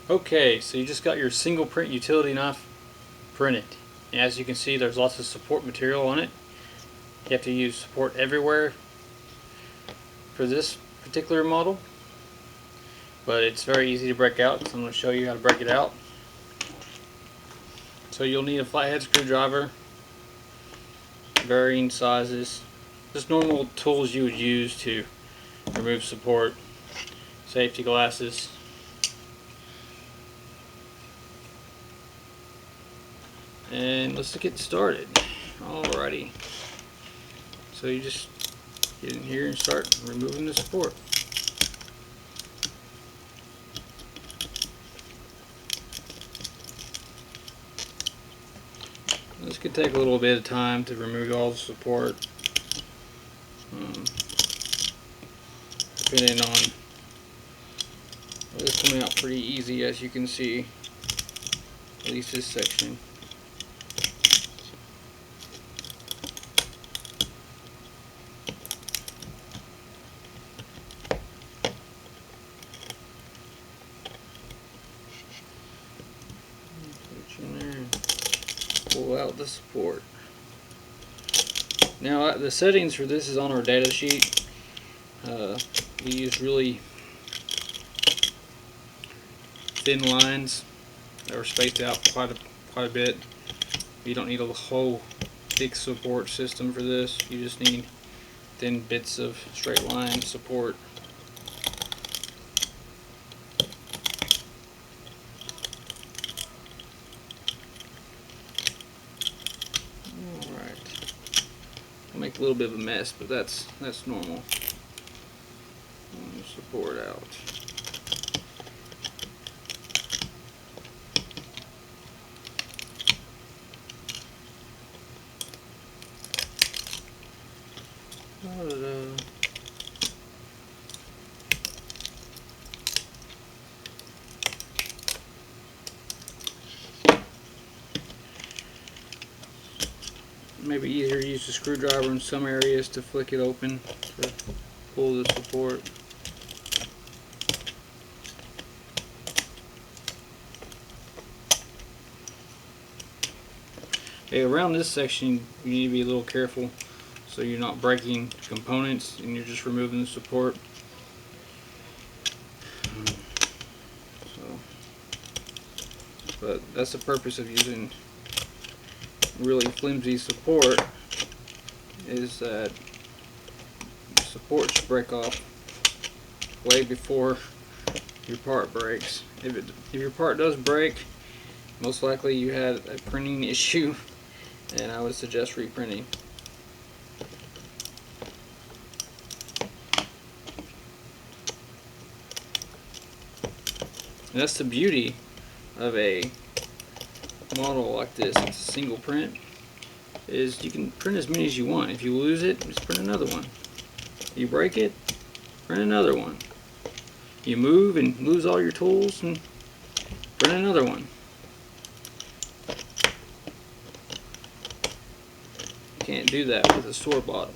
Okay, so you just got your single print utility knife printed. And as you can see, there's lots of support material on it. You have to use support everywhere for this particular model, but it's very easy to break out, so I'm going to show you how to break it out. So you'll need a flathead screwdriver, varying sizes, just normal tools you would use to remove support, safety glasses. And let's get started. Alrighty. So you just get in here and start removing the support. This could take a little bit of time to remove all the support, depending on. It's coming out pretty easy, as you can see, at least this section. Put in there and pull out the support. Now the settings for this is on our data sheet. We use really thin lines that are spaced out quite a bit. You don't need a whole thick support system for this. You just need thin bits of straight line support. Alright. I'll make a little bit of a mess, but that's normal. Support out. Maybe easier to use a screwdriver in some areas to flick it open to pull the support. Okay, around this section you need to be a little careful so you're not breaking components and you're just removing the support. But that's the purpose of using really flimsy support, is that support should break off way before your part breaks. If your part does break, most likely you had a printing issue, and I would suggest reprinting. And that's the beauty of a model like this. It's a single print, is you can print as many as you want. If you lose it, just print another one. You break it, print another one. You move and lose all your tools, and print another one. You can't do that with a store-bought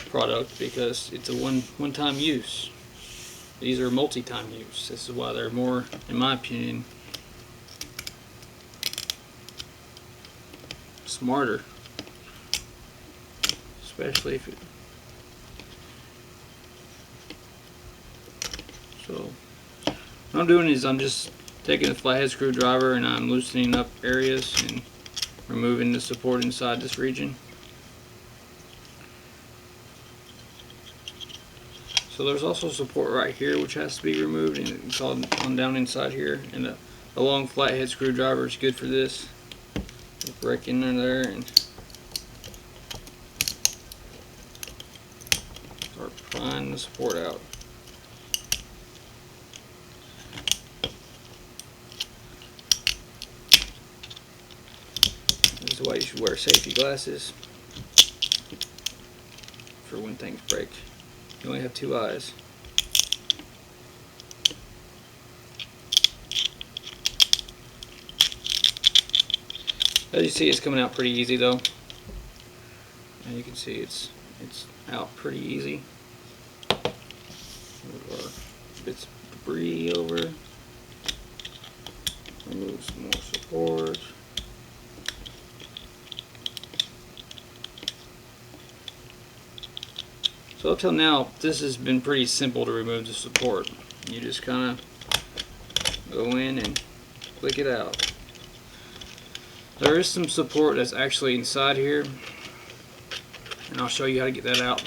product because it's a one-time use. These are multi-time use. This is why they're more, in my opinion, smarter, especially if it. So what I'm doing is I'm just taking a flathead screwdriver and I'm loosening up areas and removing the support inside this region. So there's also support right here which has to be removed, and it's all on down inside here, and a long flathead screwdriver is good for this. Break in there and start prying the support out. This is why you should wear safety glasses for when things break. You only have two eyes. As you see, it's coming out pretty easy though. And you can see it's out pretty easy. Move our bits of debris over. Remove some more support. So up till now, this has been pretty simple to remove the support. You just kind of go in and click it out. There is some support that's actually inside here, and I'll show you how to get that out.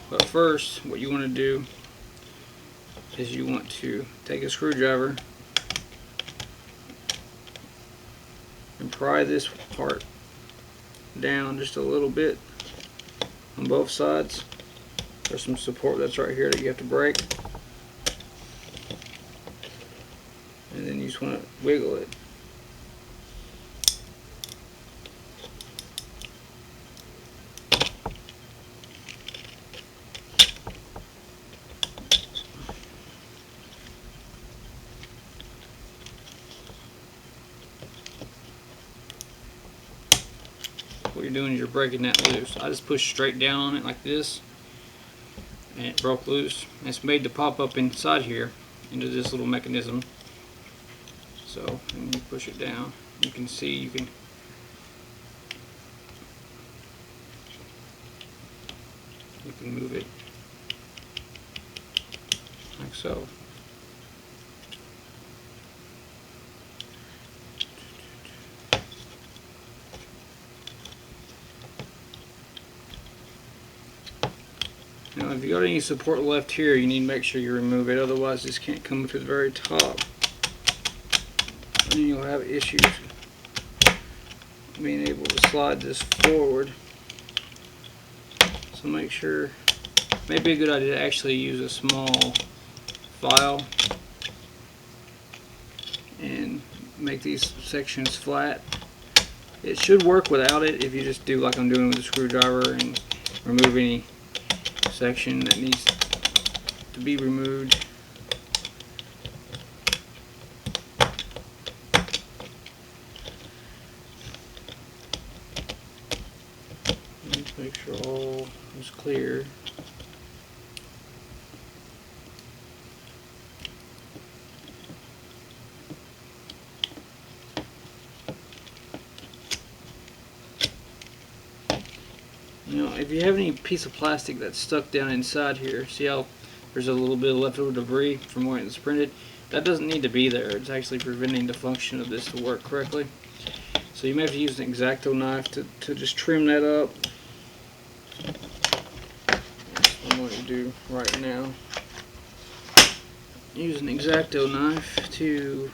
But first, what you want to do is you want to take a screwdriver and pry this part down just a little bit on both sides. There's some support that's right here that you have to break, and then you just want to wiggle it. What you're doing is you're breaking that loose. I just pushed straight down on it like this, and it broke loose. It's made to pop up inside here into this little mechanism. So when you push it down, you can see you can move it like so. Now if you got any support left here, you need to make sure you remove it, otherwise this can't come to the very top. And then you'll have issues being able to slide this forward. So make sure, maybe a good idea to actually use a small file and make these sections flat. It should work without it if you just do like I'm doing with a screwdriver and remove any section that needs to be removed. Let's make sure all is clear. Now, if you have any piece of plastic that's stuck down inside here, see how there's a little bit of leftover debris from when it's printed? That doesn't need to be there. It's actually preventing the function of this to work correctly. So you may have to use an X-Acto knife to just trim that up. That's what I'm going to do right now. Use an X-Acto knife to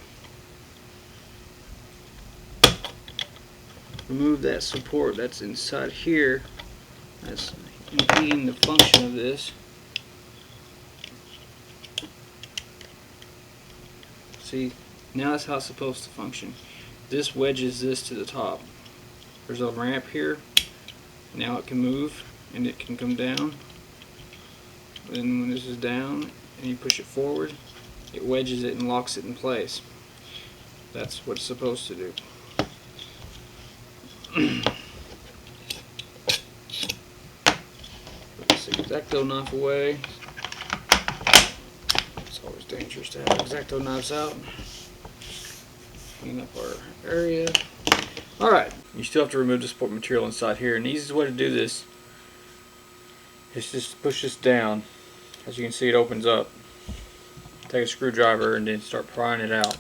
remove that support that's inside here. That's impeding the function of this. See, now that's how it's supposed to function. This wedges this to the top. There's a ramp here. Now it can move and it can come down. Then when this is down and you push it forward, it wedges it and locks it in place. That's what it's supposed to do. X-Acto knife away. It's always dangerous to have X-Acto knives out. Clean up our area. Alright, you still have to remove the support material inside here, and the easiest way to do this is just push this down. As you can see, it opens up. Take a screwdriver and then start prying it out.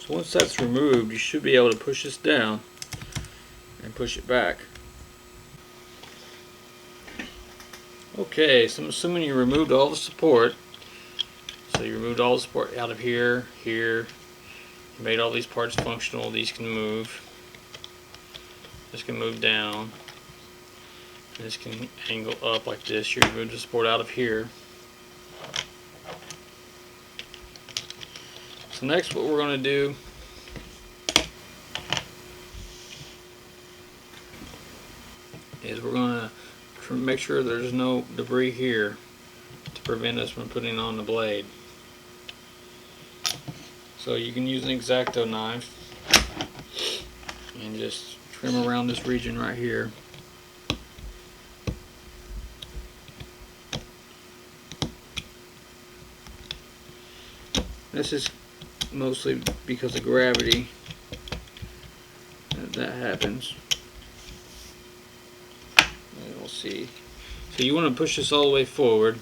So once that's removed, you should be able to push this down and push it back. Okay, so I'm assuming you removed all the support. So you removed all the support out of here, here. You made all these parts functional. These can move. This can move down. This can angle up like this. You remove the support out of here. So next what we're going to do is we're going to make sure there's no debris here to prevent us from putting on the blade. So you can use an X-Acto knife and just trim around this region right here. This is mostly because of gravity that happens. And we'll see. So you want to push this all the way forward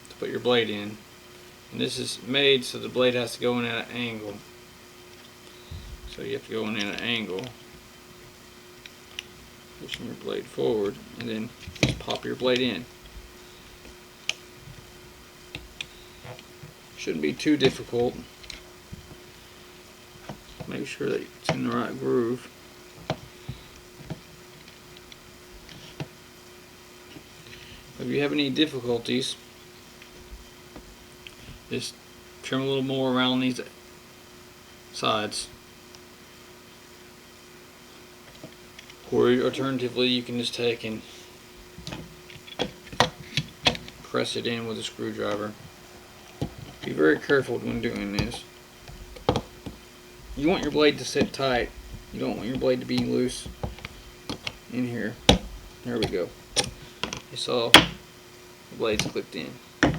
to put your blade in. And this is made so the blade has to go in at an angle. So you have to go in at an angle, pushing your blade forward, and then just pop your blade in. Shouldn't be too difficult. Make sure that it's in the right groove. If you have any difficulties, just trim a little more around these sides. Or alternatively, you can just take and press it in with a screwdriver. Be very careful when doing this. You want your blade to sit tight. You don't want your blade to be loose in here. There we go. You saw the blades clicked in. So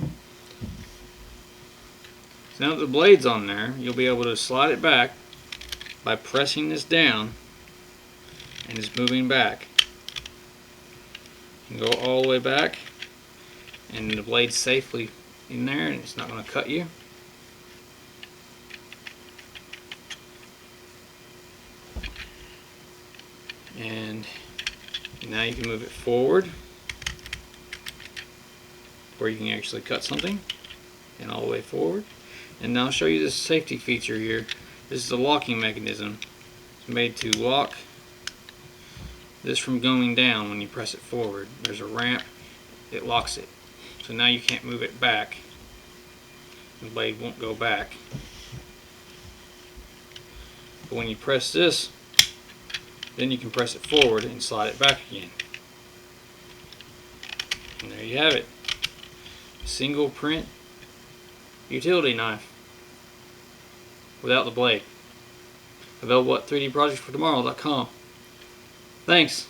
now that the blade's on there, you'll be able to slide it back by pressing this down and it's moving back. You can go all the way back and the blade's safely in there and it's not going to cut you. And now you can move it forward where you can actually cut something, and all the way forward. And now I'll show you this safety feature here. This is a locking mechanism. It's made to lock this from going down when you press it forward. There's a ramp, it locks it. So now you can't move it back. The blade won't go back. But when you press this, then you can press it forward and slide it back again. And there you have it. Single print utility knife without the blade. Available at 3dprojectsfortomorrow.com. Thanks.